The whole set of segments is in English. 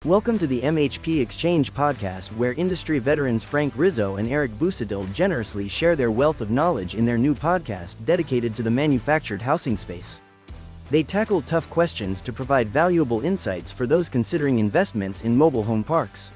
Welcome to the MHP Exchange podcast, where industry veterans Frank Rizzo and Eric Busadil generously share their wealth of knowledge in their new podcast dedicated to the manufactured housing space. They tackle tough questions to provide valuable insights for those considering investments in mobile home parks.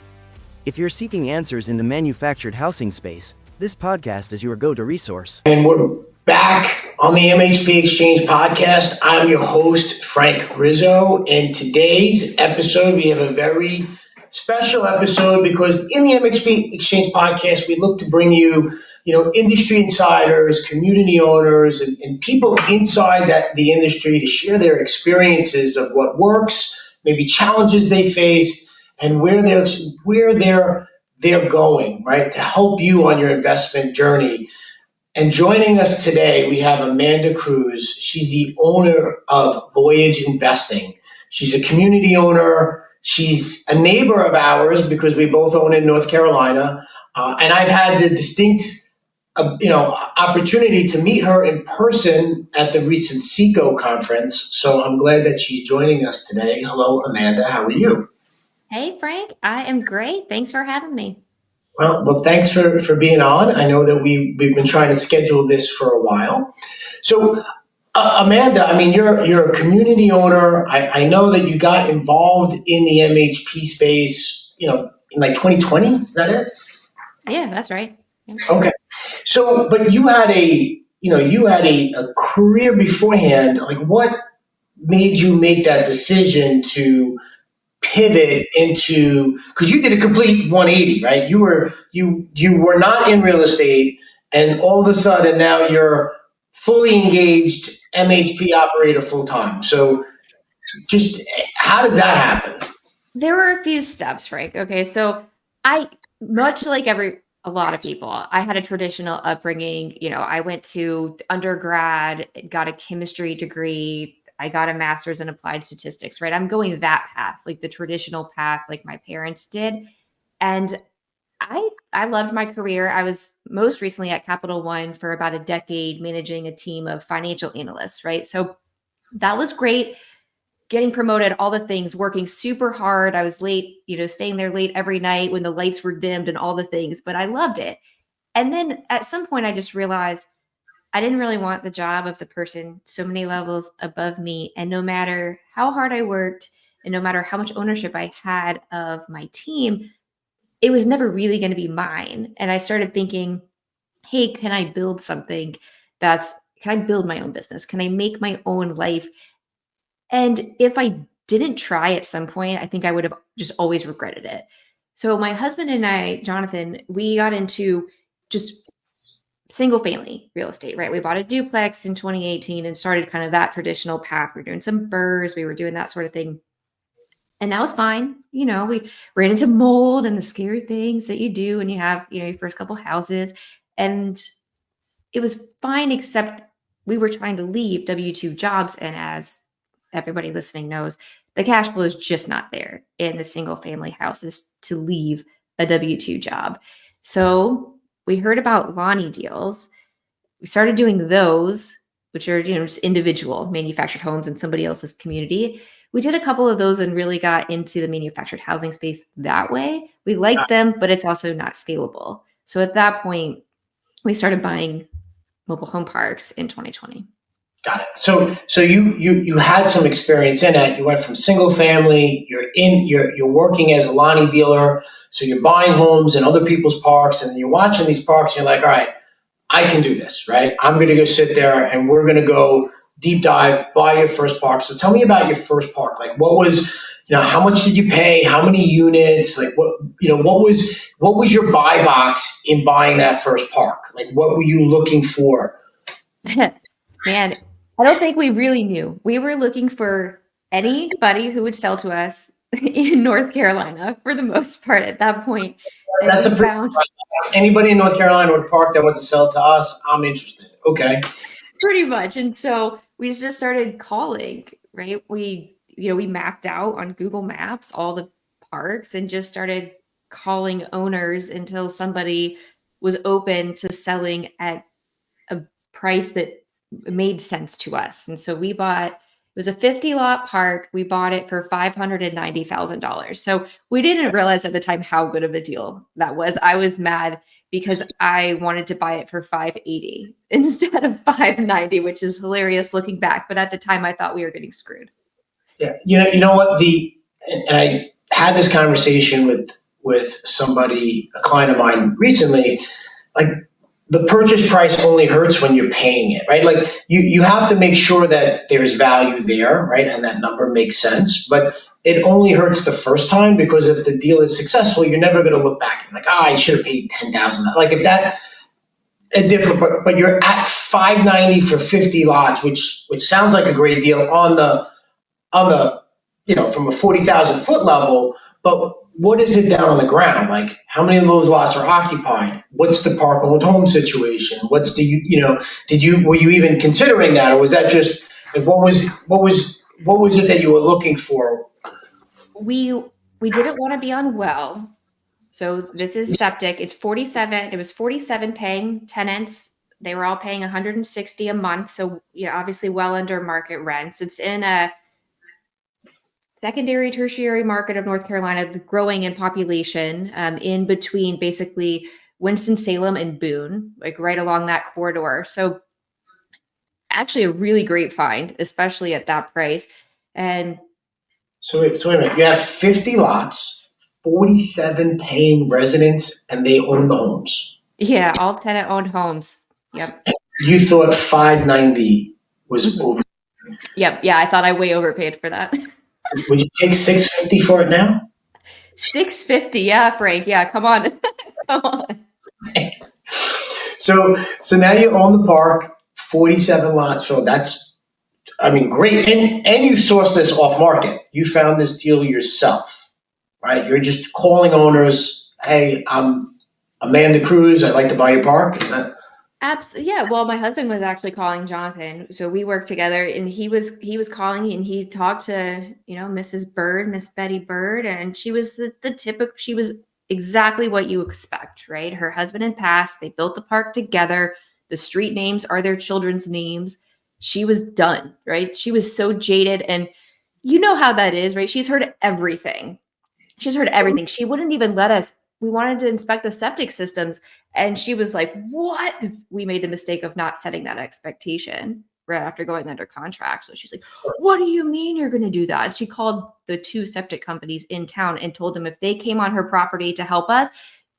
If you're seeking answers in the manufactured housing space, this podcast is your go-to resource. And we're back on the MHP Exchange podcast. I'm your host, Frank Rizzo. And today's episode, we have a very special episode because in the MHP Exchange podcast, we look to bring you, industry insiders, community owners, and people inside the industry to share their experiences of what works, maybe challenges they faced, and where they're going, right, to help you on your investment journey. And joining us today, we have Amanda Cruz. She's the owner of Voyage Investing. She's a community owner. She's a neighbor of ours because we both own in North Carolina. And I've had the distinct, opportunity to meet her in person at the recent SECO conference. So I'm glad that she's joining us today. Hello, Amanda. How are you? Hey, Frank. I am great. Thanks for having me. Well, thanks for being on. I know that we've been trying to schedule this for a while. So, Amanda, you're a community owner. I know that you got involved in the MHP space, in like 2020. Is that it? Yeah, that's right. Yeah. Okay. So, but you had a career beforehand. Like, what made you make that decision to pivot into, because you did a complete 180, right? You were not in real estate, and all of a sudden now you're fully engaged MHP operator full time. So just how does that happen? There were a few steps, Frank. Okay, so I, much like a lot of people, I had a traditional upbringing. I went to undergrad, got a chemistry degree. I got a master's in applied statistics, right? I'm going that path, like the traditional path, like my parents did. And I loved my career. I was most recently at Capital One for about a decade, managing a team of financial analysts, right? So that was great. Getting promoted, all the things, working super hard. I was late, staying there late every night when the lights were dimmed and all the things, but I loved it. And then at some point I just realized I didn't really want the job of the person so many levels above me. And no matter how hard I worked and no matter how much ownership I had of my team, it was never really going to be mine. And I started thinking, hey, can I build something can I build my own business? Can I make my own life? And if I didn't try at some point, I think I would have just always regretted it. So my husband and I, Jonathan, we got into just single family real estate, right? We bought a duplex in 2018 and started kind of that traditional path. We were doing some burrs, we were doing that sort of thing. And that was fine. We ran into mold and the scary things that you do when you have, your first couple houses. And it was fine, except we were trying to leave W-2 jobs. And as everybody listening knows, the cash flow is just not there in the single family houses to leave a W-2 job. So we heard about Lonnie deals. We started doing those, which are, just individual manufactured homes in somebody else's community. We did a couple of those and really got into the manufactured housing space that way. We liked them, but it's also not scalable. So at that point, we started buying mobile home parks in 2020. Got it. So you had some experience in it. You went from single family. You're working as a Lonnie dealer. So you're buying homes in other people's parks, and you're watching these parks. And you're like, all right, I can do this, right? I'm going to go sit there, and we're going to go deep dive, buy your first park. So tell me about your first park. Like, what was, how much did you pay? How many units? Like, what was your buy box in buying that first park? Like, what were you looking for? Man, I don't think we really knew. We were looking for anybody who would sell to us in North Carolina for the most part at that point. That's anybody in North Carolina would park that wants to sell to us. I'm interested. Okay. Pretty much. And so we just started calling, right? We mapped out on Google Maps all the parks and just started calling owners until somebody was open to selling at a price that made sense to us. And so we bought was a 50 lot park. We bought it for $590,000. So we didn't realize at the time how good of a deal that was. I was mad because I wanted to buy it for 580 instead of 590, which is hilarious looking back. But at the time, I thought we were getting screwed. Yeah, you know what, and I had this conversation with somebody, a client of mine recently. Like, the purchase price only hurts when you're paying it, right? Like, you have to make sure that there's value there, right? And that number makes sense. But it only hurts the first time, because if the deal is successful, you're never going to look back and be like, I should have paid 10,000. Like, if that a different, but you're at 590 for 50 lots, which sounds like a great deal on the from a 40,000 foot level. But what is it down on the ground? Like, how many of those lots are occupied? What's the park owned home situation? What's the were you even considering that, or was that just like, what was it that you were looking for? We didn't want to be on well. So this is septic. It's 47. It was 47 paying tenants. They were all paying 160 a month. So obviously well under market rents. It's in a secondary, tertiary market of North Carolina, growing in population, in between basically Winston-Salem and Boone, like right along that corridor. So actually a really great find, especially at that price. And so wait a minute. You have 50 lots, 47 paying residents, and they own the homes. Yeah, all tenant owned homes. Yep. You thought 590 was over. Yep. Yeah, I thought I way overpaid for that. Would you take 650 for it now? 650, yeah, Frank. Yeah, come on. Come on. So now you own the park, 47 lots. So that's, great. And you sourced this off market. You found this deal yourself, right? You're just calling owners, hey, I'm Amanda Cruz, I'd like to buy your park. Is that? Absolutely. Yeah. Well, my husband was actually calling Jonathan. So we worked together, and he was calling, and he talked to, Mrs. Bird, Miss Betty Bird, and she was the typical, she was exactly what you expect, right? Her husband had passed. They built the park together. The street names are their children's names. She was done, right? She was so jaded, and you know how that is, right? She's heard everything. She's heard everything. She wouldn't even let us. We wanted to inspect the septic systems, and she was like, what? Because we made the mistake of not setting that expectation right after going under contract. So she's like, what do you mean you're going to do that? And she called the 2 septic companies in town and told them if they came on her property to help us,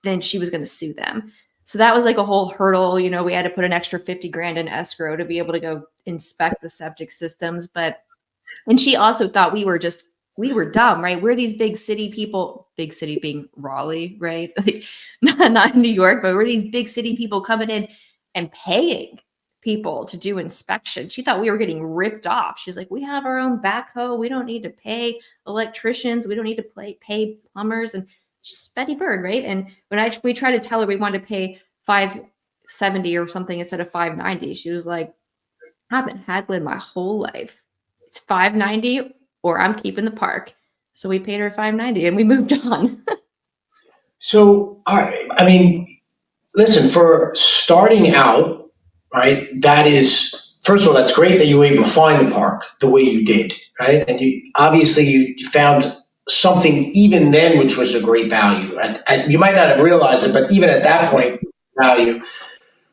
then she was going to sue them. So that was like a whole hurdle. We had to put an extra 50 grand in escrow to be able to go inspect the septic systems. And she also thought we were dumb, right? We're these big city people, big city being Raleigh, right? Like, not New York, but we're these big city people coming in and paying people to do inspection. She thought we were getting ripped off. She's like, we have our own backhoe. We don't need to pay electricians. We don't need to pay plumbers. And she's Betty Bird, right? And when we tried to tell her we wanted to pay $570 or something instead of $590, she was like, I've been haggling my whole life. It's $590 or I'm keeping the park. So we paid her $590 and we moved on. So, all right. Listen, for starting out, right, that is, first of all, that's great that you were able to find the park the way you did, right? And you found something even then, which was a great value. You might not have realized it, but even at that point, value.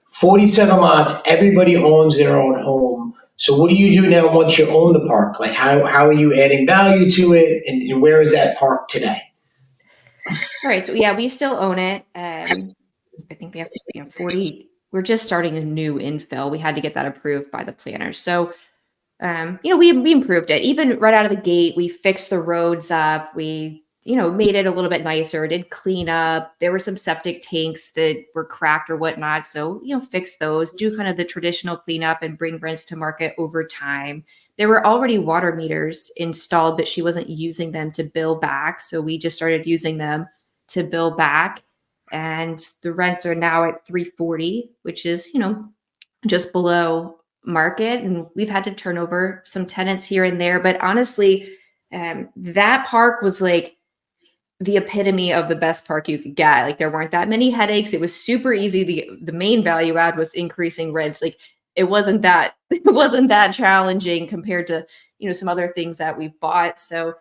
47 lots, everybody owns their own home. So what do you do now once you own the park? Like, how are you adding value to it, and where is that park today? All right. So yeah, we still own it. I think we have 40. We're just starting a new infill. We had to get that approved by the planners. So we improved it. Even right out of the gate, we fixed the roads up. We made it a little bit nicer, did clean up. There were some septic tanks that were cracked or whatnot. So, fix those, do kind of the traditional cleanup and bring rents to market over time. There were already water meters installed, but she wasn't using them to bill back. So we just started using them to bill back. And the rents are now at $340, which is, just below market. And we've had to turn over some tenants here and there. But honestly, that park was like the epitome of the best park you could get. Like, there weren't that many headaches. It was super easy. The main value add was increasing rents. Like, it wasn't that challenging compared to, some other things that we've bought. So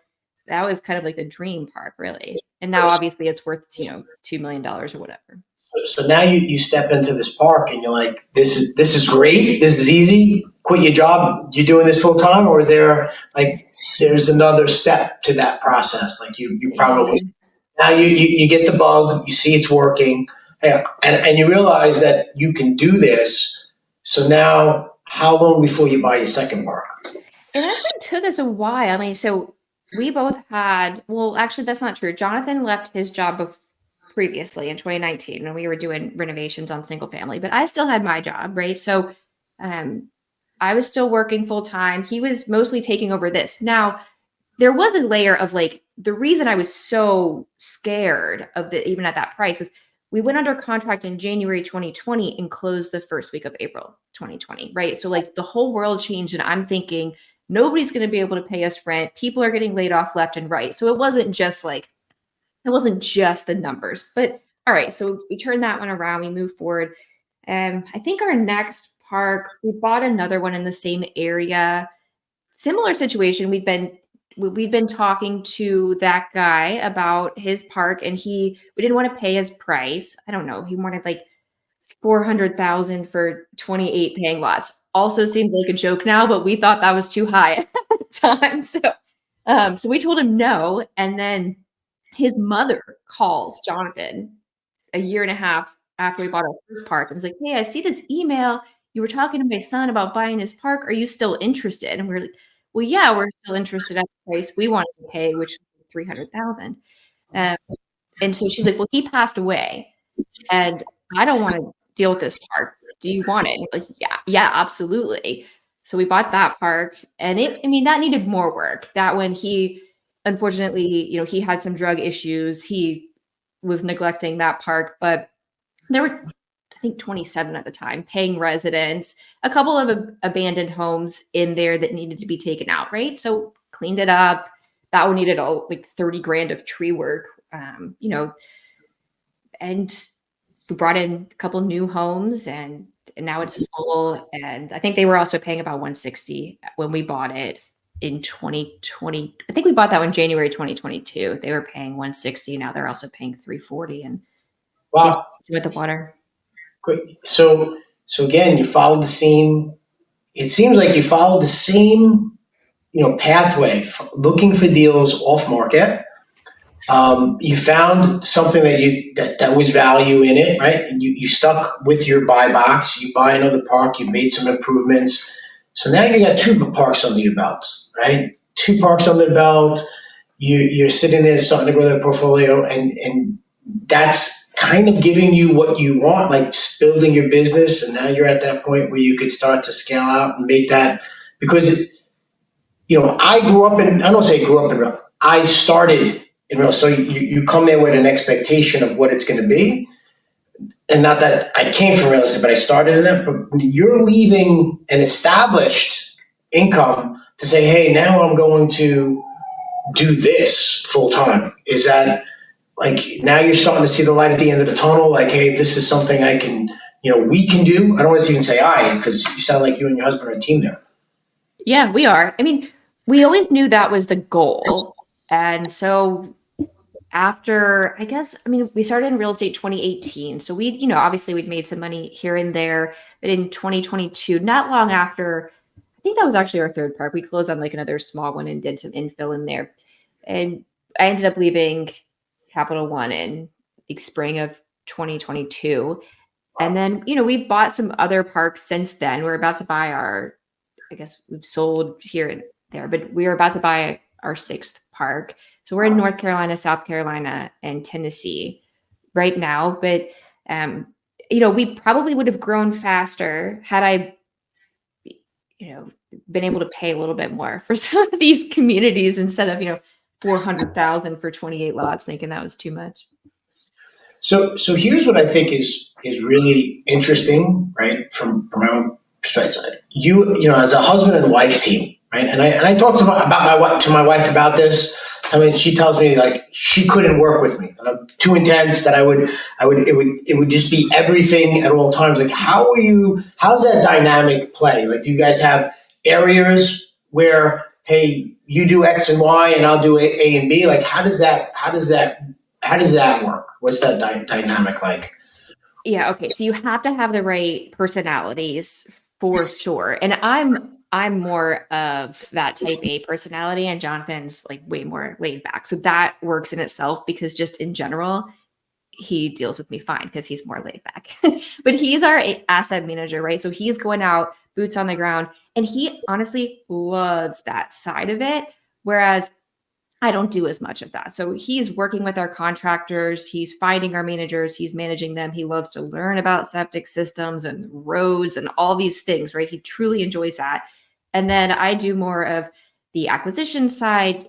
that was kind of like the dream park, really. And now obviously it's worth, $2 million or whatever. So now you step into this park and you're like, this is great. This is easy. Quit your job. You're doing this full time, or is there there's another step to that process? Like you probably now you get the bug. You see it's working, and you realize that you can do this. So now, how long before you buy your second park? It actually took us a while. I mean, so we both had. Well, actually, that's not true. Jonathan left his job previously in 2019 when we were doing renovations on single family, but I still had my job, right? So I was still working full time. He was mostly taking over this. Now, there was a layer of the reason I was so scared of even at that price was we went under contract in January 2020 and closed the first week of April 2020, right? So the whole world changed, and I'm thinking nobody's going to be able to pay us rent. People are getting laid off left and right. So it wasn't just the numbers, but all right. So we turned that one around. We moved forward. I think our next park, we bought another one in the same area. Similar situation. We'd been talking to that guy about his park, and we didn't want to pay his price. I don't know. He wanted $400,000 for 28 paying lots. Also seems like a joke now, but we thought that was too high at the time. So we told him no, and then his mother calls Jonathan a year and a half after we bought our first park and was like, "Hey, I see this email. You were talking to my son about buying his park. Are you still interested?" And we're like, "Well, yeah, we're still interested at the price we wanted to pay, which was $300,000." And so she's like, "Well, he passed away, and I don't want to deal with this park. Do you want it?" And we're like, yeah, absolutely. So we bought that park, and that needed more work. That when unfortunately, he had some drug issues. He was neglecting that park, but there were, I think, 27 at the time, paying residents, a couple of abandoned homes in there that needed to be taken out, right? So cleaned it up. That one needed $30,000 of tree work, and we brought in a couple new homes, and now it's full. And I think they were also paying about $160 when we bought it in 2020. I think we bought that one January 2022. They were paying $160. Now they're also paying $340. And Wow. same with the water. Great. So again, you followed the same. It seems like you followed the same, pathway, looking for deals off market. You found something that was value in it, right? And you stuck with your buy box. You buy another park. You made some improvements. So now you got two parks under your belts, right? Two parks under the belt. You're sitting there starting to grow that portfolio, and that's kind of giving you what you want, like building your business. And now you're at that point where you could start to scale out and make that, because I don't say grew up in real. I started in real. So you come there with an expectation of what it's going to be. And not that I came from real estate, but I started in that. But you're leaving an established income to say, hey, now I'm going to do this full time. Is that now you're starting to see the light at the end of the tunnel? Like, hey, this is something I can, we can do. I don't want to even say I, because you sound like you and your husband are a team there. Yeah, we are. We always knew that was the goal. And so after, we started in real estate 2018. So obviously we'd made some money here and there, but in 2022, not long after, I think that was actually our third park, we closed on another small one and did some infill in there. And I ended up leaving Capital One in spring of 2022. And then, we've bought some other parks since then. We're about to buy we've sold here and there, but we are about to buy our sixth park. So we're in North Carolina, South Carolina, and Tennessee right now. But, we probably would have grown faster had I, been able to pay a little bit more for some of these communities instead of, $400,000 for 28 lots, thinking that was too much. So here's what I think is really interesting, right? From my own perspective, as a husband and wife team, right? And I talked to my wife about this. She tells me she couldn't work with me, that I'm too intense, that it would just be everything at all times. How's that dynamic play? Do you guys have areas where, hey, you do X and Y and I'll do A and B? Like, how does that work? What's that dynamic like? Yeah, okay. So you have to have the right personalities for sure. And I'm more of that type A personality, and Jonathan's like way more laid back. So that works in itself because just in general, he deals with me fine because he's more laid back. But he's our asset manager, right? So he's going out, boots on the ground, and he honestly loves that side of it. Whereas I don't do as much of that. So he's working with our contractors, he's finding our managers, he's managing them. He loves to learn about septic systems and roads and all these things, right? He truly enjoys that. And then I do more of the acquisition side.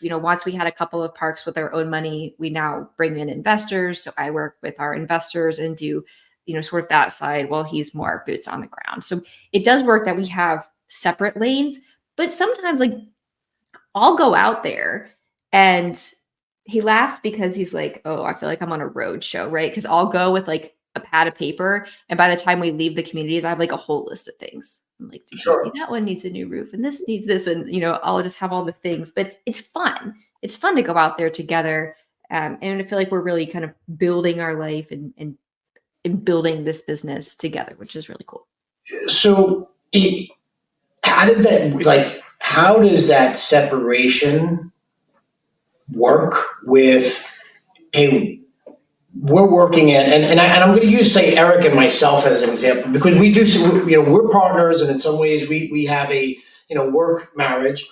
Once we had a couple of parks with our own money, we now bring in investors. So I work with our investors and do, sort of that side while he's more boots on the ground. So it does work that we have separate lanes, but sometimes like I'll go out there and he laughs because he's like, oh, I feel like I'm on a road show, right? Because I'll go with like a pad of paper. And by the time we leave the communities, I have like a whole list of things. I'm like, did you see Sure. that one needs a new roof and this needs this? And, I'll just have all the things, but it's fun. It's fun to go out there together. And I feel like we're really kind of building our life and building this business together, which is really cool. So, how does that separation work with, hey, we're working at, and I'm going to use, say, Eric and myself as an example, because we do, we're partners, and in some ways we have a, work marriage,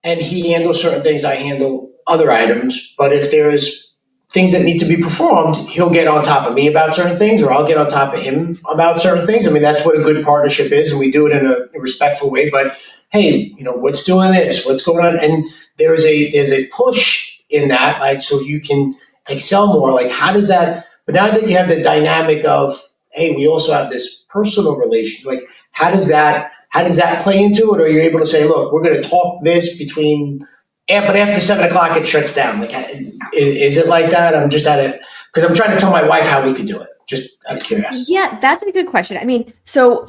and he handles certain things, I handle other items. But if there's things that need to be performed, he'll get on top of me about certain things, or I'll get on top of him about certain things. I mean, that's what a good partnership is, and we do it in a respectful way. But hey, what's doing this? What's going on? And there's a push in that, like, so you can excel more. Like, how does that? But now that you have the dynamic of, hey, we also have this personal relation. Like, how does that play into it? Or you're able to say, look, we're going to talk this between, but after 7 o'clock it shuts down. Like, is it like that? I'm just at it because I'm trying to tell my wife how we can do it. Just out of curiosity. Yeah, that's a good question. I mean, so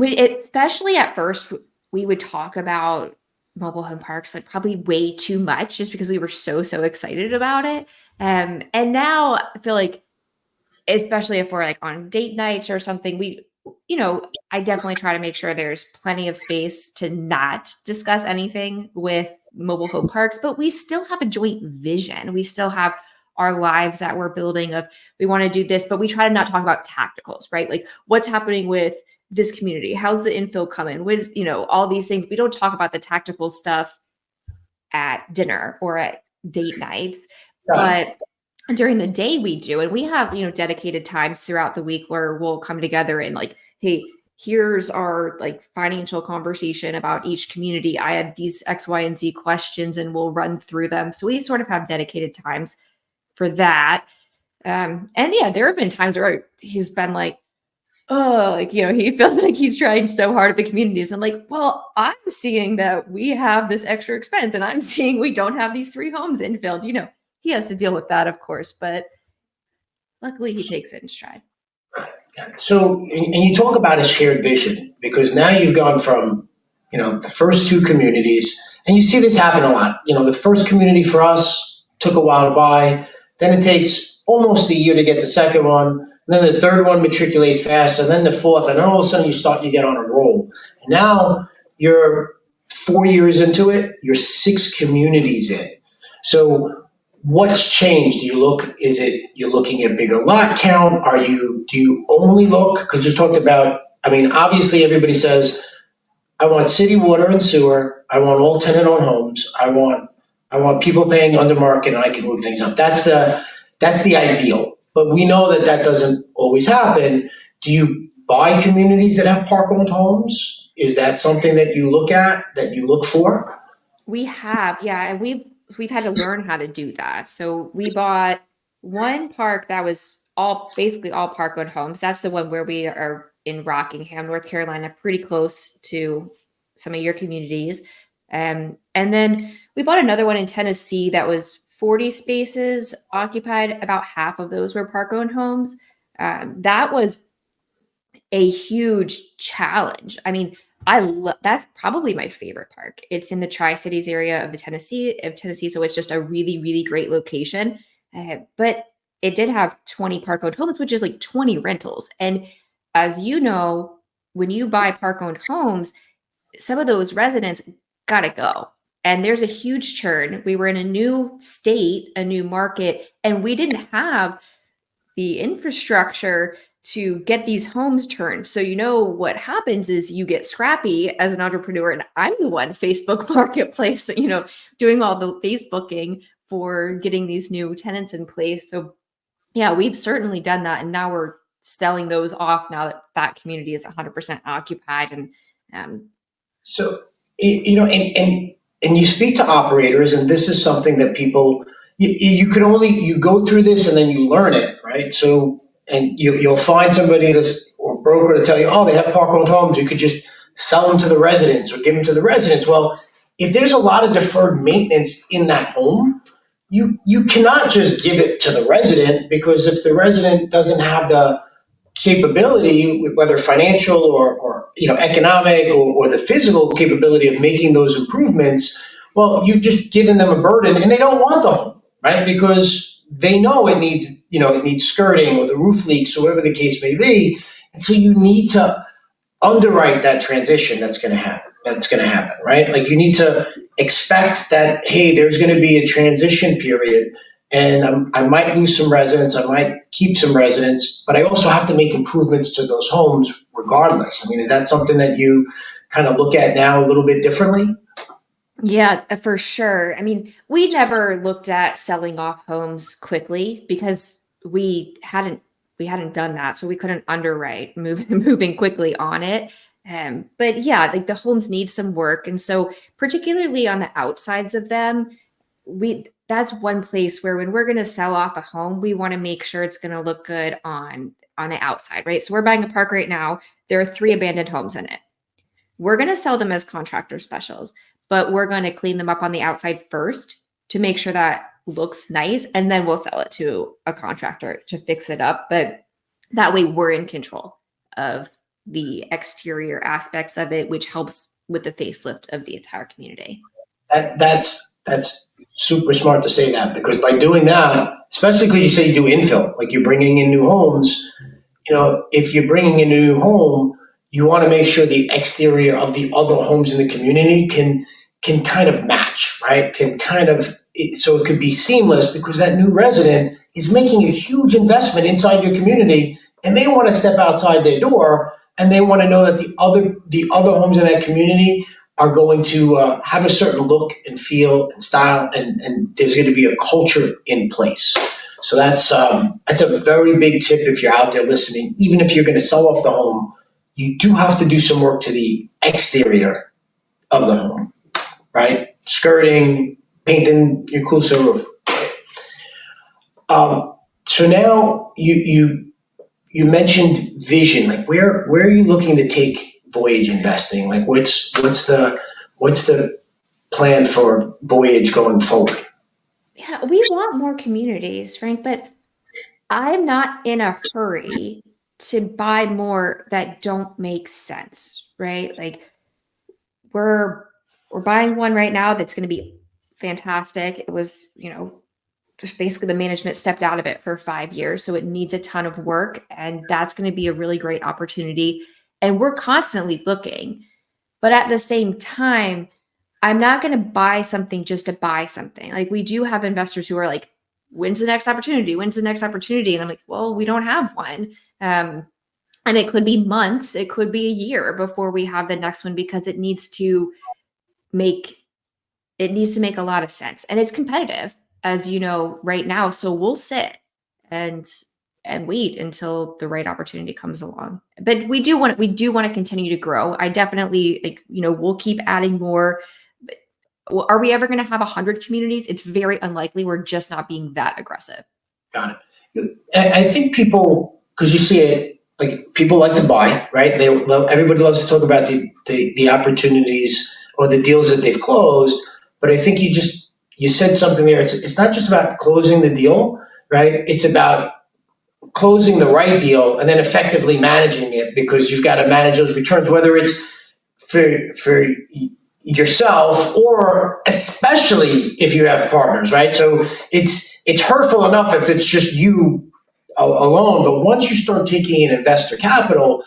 especially at first, we would talk about mobile home parks like probably way too much just because we were so excited about it. And now I feel like, especially if we're like on date nights or something, I definitely try to make sure there's plenty of space to not discuss anything with mobile home parks, but we still have a joint vision. We still have our lives that we're building of we want to do this, but we try to not talk about tacticals, right? Like what's happening with this community, how's the infill coming, what is, all these things. We don't talk about the tactical stuff at dinner or at date nights, Right. but during the day we do. And we have, dedicated times throughout the week where we'll come together and like, hey, here's our like financial conversation about each community. I had these X, Y, and Z questions and we'll run through them. So we sort of have dedicated times for that. And yeah, there have been times where he's been like, oh, like, he feels like he's trying so hard at the communities. I'm like, well, I'm seeing that we have this extra expense and I'm seeing we don't have these 3 homes infilled. He has to deal with that, of course, but luckily he takes it in stride. So, and you talk about a shared vision because now you've gone from, the first 2 communities, and you see this happen a lot. The first community for us took a while to buy, then it takes almost a year to get the second one, and then the third one matriculates fast, and then the fourth, and then all of a sudden you get on a roll. And now you're 4 years into it, you're 6 communities in. So what's changed? You're looking at bigger lot count? Do you only look, because you talked about, I mean, obviously everybody says, I want city water and sewer. I want all tenant owned homes. I want people paying under market and I can move things up. That's the ideal. But we know that doesn't always happen. Do you buy communities that have park owned homes? Is that something that you look at, that you look for? We have, yeah, and we've had to learn how to do that. So we bought one park that was basically all park owned homes. That's the one where we are in Rockingham, North Carolina, pretty close to some of your communities. And then we bought another one in Tennessee that was 40 spaces occupied. About half of those were park owned homes. That was a huge challenge. I mean, That's probably my favorite park. It's in the Tri-Cities area of Tennessee, so it's just a really, really great location. But it did have 20 park-owned homes, which is like 20 rentals. And as you know, when you buy park-owned homes, some of those residents gotta go. And there's a huge churn. We were in a new state, a new market, and we didn't have the infrastructure to get these homes turned. So what happens is you get scrappy as an entrepreneur, and I'm the one Facebook Marketplace, doing all the Facebooking for getting these new tenants in place. So yeah, we've certainly done that, and now we're selling those off now that that community is 100% occupied. And So, and you speak to operators, and this is something that people, you can only, you go through this and then you learn it, right? So, and you'll find somebody or broker to tell you, oh, they have park-owned homes, you could just sell them to the residents or give them to the residents. Well, if there's a lot of deferred maintenance in that home, you cannot just give it to the resident, because if the resident doesn't have the capability, whether financial or economic or the physical capability of making those improvements, well, you've just given them a burden, and they don't want the home, right? Because they know it needs skirting, or the roof leaks, or whatever the case may be. And so you need to underwrite that transition that's going to happen, right? Like, you need to expect that, hey, there's going to be a transition period, and I might lose some residents, I might keep some residents, but I also have to make improvements to those homes regardless. I mean, is that something that you kind of look at now a little bit differently? yeah, for sure. I mean, we never looked at selling off homes quickly because we hadn't done that, so we couldn't underwrite moving quickly on it. But yeah, like the homes need some work, and so particularly on the outsides of them, we that's one place where when we're going to sell off a home, we want to make sure it's going to look good on the outside, right? So we're buying a park right now. There are 3 abandoned homes in it. We're going to sell them as contractor specials, but we're going to clean them up on the outside first to make sure that looks nice, and then we'll sell it to a contractor to fix it up. But that way we're in control of the exterior aspects of it, which helps with the facelift of the entire community. That's super smart to say that, because by doing that, especially because you say you do infill, like you're bringing in new homes, if you're bringing in a new home, you want to make sure the exterior of the other homes in the community can kind of match, right? So it could be seamless, because that new resident is making a huge investment inside your community, and they want to step outside their door, and they want to know that the other homes in that community are going to have a certain look and feel and style, and there's going to be a culture in place. So that's a very big tip if you're out there listening. Even if you're going to sell off the home, you do have to do some work to the exterior of the home, right? Skirting, painting your cool silver roof. So now you mentioned vision. Like, where are you looking to take Voyage Investing? Like, what's the plan for Voyage going forward? Yeah, we want more communities, Frank, but I'm not in a hurry to buy more that don't make sense, right? Like we're buying one right now that's going to be fantastic. It was, just basically the management stepped out of it for 5 years, so it needs a ton of work, and that's going to be a really great opportunity. And we're constantly looking, but at the same time, I'm not going to buy something just to buy something. Like, we do have investors who are like, when's the next opportunity? When's the next opportunity? And I'm like, well, we don't have one. And it could be months, it could be a year before we have the next one, because it needs to make a lot of sense. And it's competitive, as you know, right now. So we'll sit and wait until the right opportunity comes along. But we do want to continue to grow. I definitely, we'll keep adding more. Are we ever going to have 100 communities? It's very unlikely. We're just not being that aggressive. Got it. I think people, because you see it, like, people like to buy, right? Everybody loves to talk about the opportunities or the deals that they've closed. But I think you said something there. It's not just about closing the deal, right? It's about closing the right deal and then effectively managing it, because you've got to manage those returns, whether it's for yourself, or especially if you have partners, right? So it's hurtful enough if it's just you alone, but once you start taking in investor capital,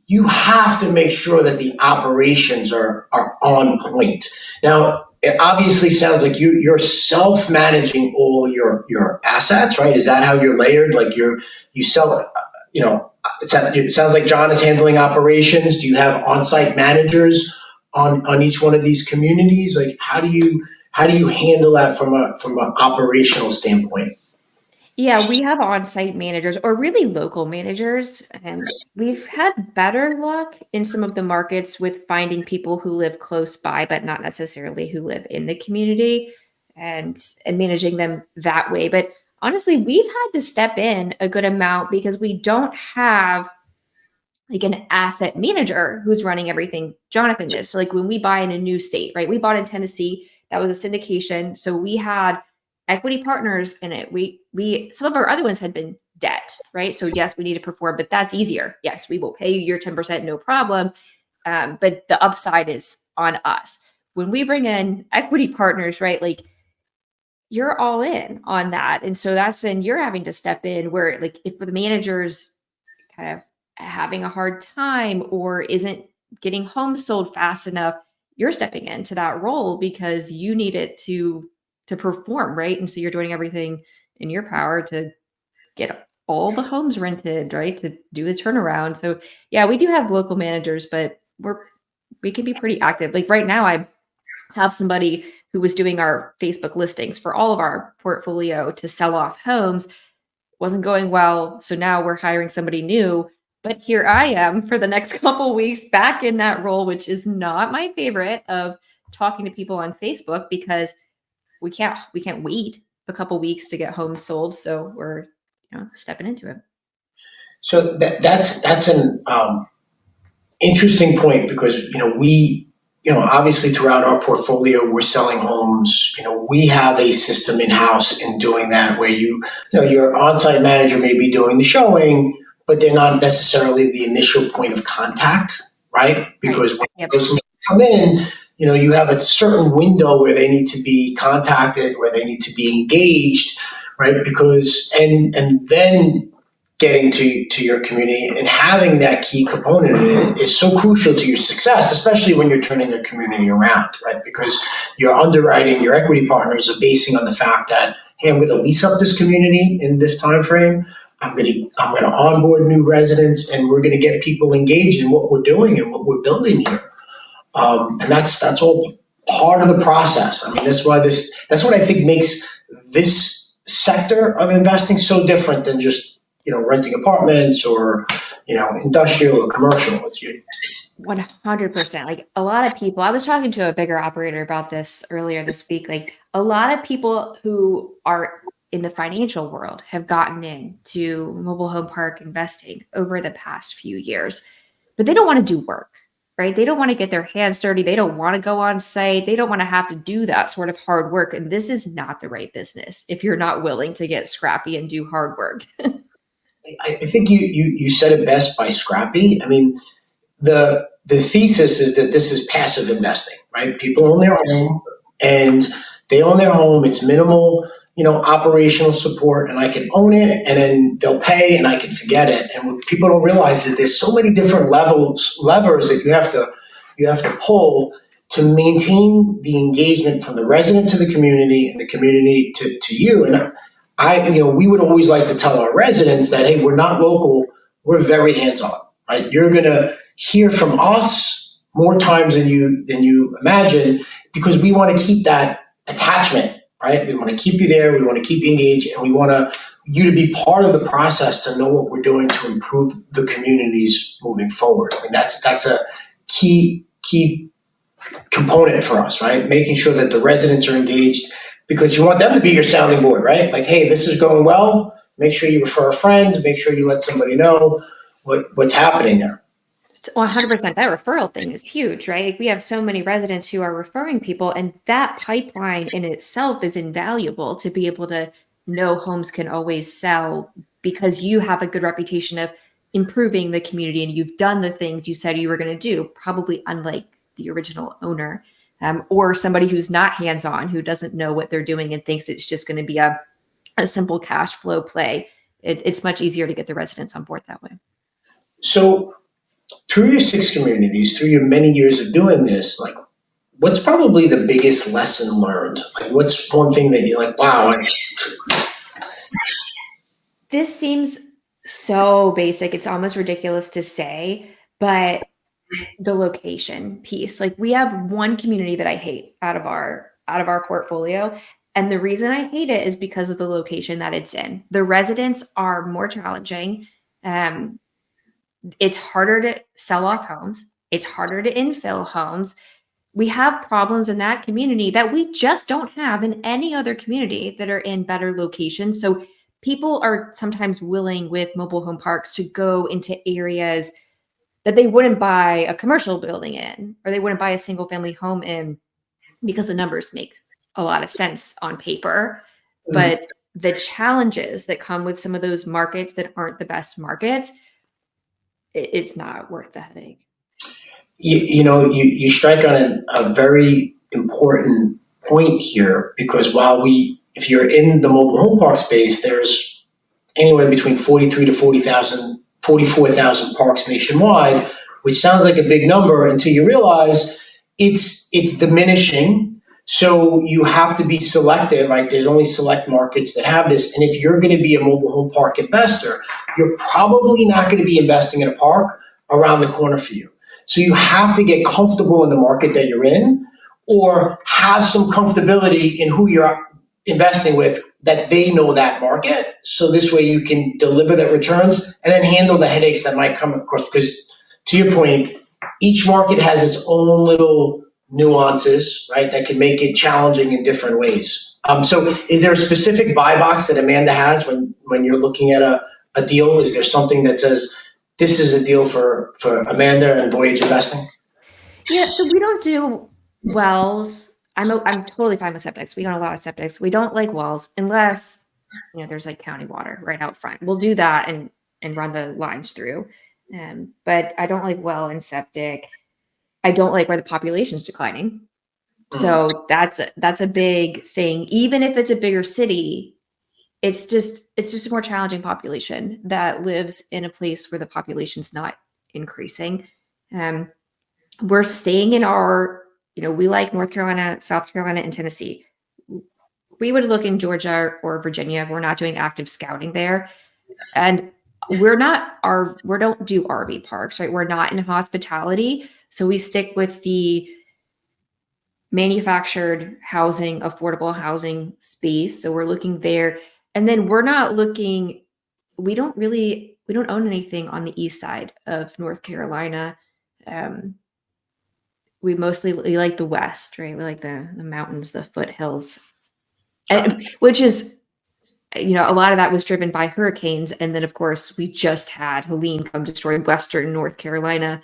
you have to make sure that the operations are on point. Now, it obviously sounds like you're self-managing all your assets, right? Is that how you're layered? Like you sell, it sounds like John is handling operations. Do you have on-site managers on each one of these communities? Like, how do you handle that from an operational standpoint? Yeah, we have on-site managers or really local managers, and we've had better luck in some of the markets with finding people who live close by, but not necessarily who live in the community, and managing them that way. But honestly, we've had to step in a good amount because we don't have like an asset manager who's running everything. Jonathan is. So like when we buy in a new state, right? We bought in Tennessee, that was a syndication. So we had equity partners in it. We some of our other ones had been debt, right? So yes, we need to perform, but that's easier. Yes, we will pay you your 10%, no problem. But the upside is on us. When we bring in equity partners, right? Like you're all in on that. And so that's when you're having to step in where like if the managers kind of having a hard time or isn't getting home sold fast enough, you're stepping into that role because you need it to perform, right? And so you're doing everything in your power to get all the homes rented, right? To do the turnaround. So yeah, we do have local managers, but we can be pretty active. Like right now, I have somebody who was doing our Facebook listings for all of our portfolio to sell off homes. Wasn't going well. So now we're hiring somebody new. But here I am for the next couple weeks back in that role, which is not my favorite of talking to people on Facebook because we can't wait a couple weeks to get homes sold. So we're stepping into it. So that's an interesting point because we obviously throughout our portfolio we're selling homes. We have a system in house in doing that where your on-site manager may be doing the showing, but they're not necessarily the initial point of contact, right? Because when Yep. those leads come in, you have a certain window where they need to be contacted, where they need to be engaged, right? Because and then getting to your community and having that key component in it is so crucial to your success, especially when you're turning a community around, right? Because your underwriting, your equity partners are basing on the fact that, hey, I'm going to lease up this community in this time frame. I'm going to onboard new residents, and we're going to get people engaged in what we're doing and what we're building here. And that's all part of the process. I mean, that's what I think makes this sector of investing so different than just renting apartments or industrial or commercial. 100%. Like a lot of people, I was talking to a bigger operator about this earlier this week. Like a lot of people who are in the financial world have gotten into mobile home park investing over the past few years, but they don't want to do work, right? They don't want to get their hands dirty. They don't want to go on site. They don't want to have to do that sort of hard work. And this is not the right business if you're not willing to get scrappy and do hard work. I think you said it best by scrappy. I mean, the thesis is that this is passive investing, right? People own their home and they own their home. It's minimal, operational support, and I can own it, and then they'll pay, and I can forget it. And what people don't realize is there's so many different levers that you have to pull to maintain the engagement from the resident to the community and the community to you. And we would always like to tell our residents that, hey, we're not local, we're very hands-on, right? You're going to hear from us more times than you imagine because we want to keep that attachment, right? We want to keep you there, we want to keep you engaged, and we want you to be part of the process to know what we're doing to improve the communities moving forward. I mean, that's a key component for us, right? Making sure that the residents are engaged because you want them to be your sounding board, right? Like, hey, this is going well. Make sure you refer a friend. Make sure you let somebody know what's happening there. 100%. That referral thing is huge, right? Like we have so many residents who are referring people, and that pipeline in itself is invaluable to be able to know homes can always sell because you have a good reputation of improving the community and you've done the things you said you were going to do, probably unlike the original owner, or somebody who's not hands-on, who doesn't know what they're doing and thinks it's just going to be a simple cash flow play. It's much easier to get the residents on board that way. So through your 6 communities, through your many years of doing this, like, what's probably the biggest lesson learned? Like, what's one thing that you're like, wow, This seems so basic. It's almost ridiculous to say, but the location piece. Like, we have one community that I hate out of our portfolio. And the reason I hate it is because of the location that it's in. The residents are more challenging. It's harder to sell off homes. It's harder to infill homes. We have problems in that community that we just don't have in any other community that are in better locations. So people are sometimes willing with mobile home parks to go into areas that they wouldn't buy a commercial building in, or they wouldn't buy a single family home in, because the numbers make a lot of sense on paper. But the challenges that come with some of those markets that aren't the best markets, it's not worth the headache. You strike on a very important point here, because if you're in the mobile home park space, there's anywhere between 43 to 44,000 parks nationwide, which sounds like a big number until you realize it's diminishing. So you have to be selective, right? There's only select markets that have this. And if you're going to be a mobile home park investor, you're probably not going to be investing in a park around the corner for you. So you have to get comfortable in the market that you're in, or have some comfortability in who you're investing with, that they know that market. So this way you can deliver the returns and then handle the headaches that might come across. Because to your point, each market has its own little nuances, right, that can make it challenging in different ways. So is there a specific buy box that Amanda has when you're looking at a deal? Is there something that says, this is a deal for Amanda and Voyage Investing? Yeah, so we don't do wells. I'm totally fine with septics. We own a lot of septics. We don't like wells unless there's like county water right out front. We'll do that and run the lines through. But I don't like well and septic. I don't like where the population's declining. So that's a big thing. Even if it's a bigger city, it's just a more challenging population that lives in a place where the population's not increasing. We're staying in we like North Carolina, South Carolina, and Tennessee. We would look in Georgia or Virginia. We're not doing active scouting there. And we don't do RV parks, right? We're not in hospitality. So we stick with the manufactured housing, affordable housing space. So we're looking there. And then we don't own anything on the east side of North Carolina. We like the West, right? We like the mountains, the foothills, which is, a lot of that was driven by hurricanes. And then, of course, we just had Helene come destroy Western North Carolina,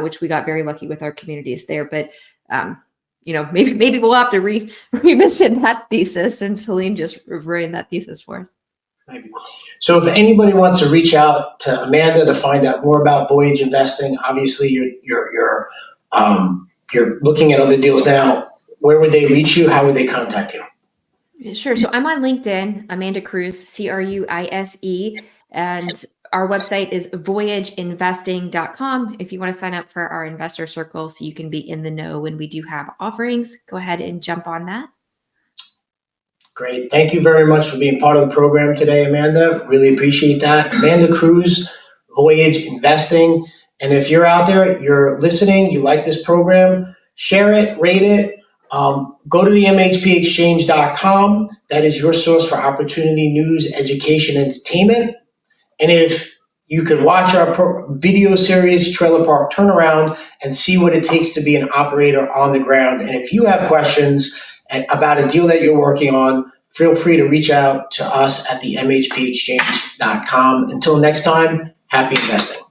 which we got very lucky with our communities there. But, maybe we'll have to revisit that thesis, since Helene just ruined that thesis for us. Maybe. So if anybody wants to reach out to Amanda to find out more about Voyage Investing, obviously you're looking at other deals now. Where would they reach you? How would they contact you? Sure. So I'm on LinkedIn, Amanda Cruz, Cruise, and our website is voyageinvesting.com. If you want to sign up for our investor circle so you can be in the know when we do have offerings, go ahead and jump on that. Great. Thank you very much for being part of the program today, Amanda. Really appreciate that. Amanda Cruz, Voyage Investing. And if you're out there, you're listening, you like this program, share it, rate it. Go to the mhpexchange.com. That is your source for opportunity, news, education, entertainment. And if you could watch our video series, Trailer Park Turnaround, and see what it takes to be an operator on the ground. And if you have questions about a deal that you're working on, feel free to reach out to us at the mhpexchange.com. Until next time, happy investing.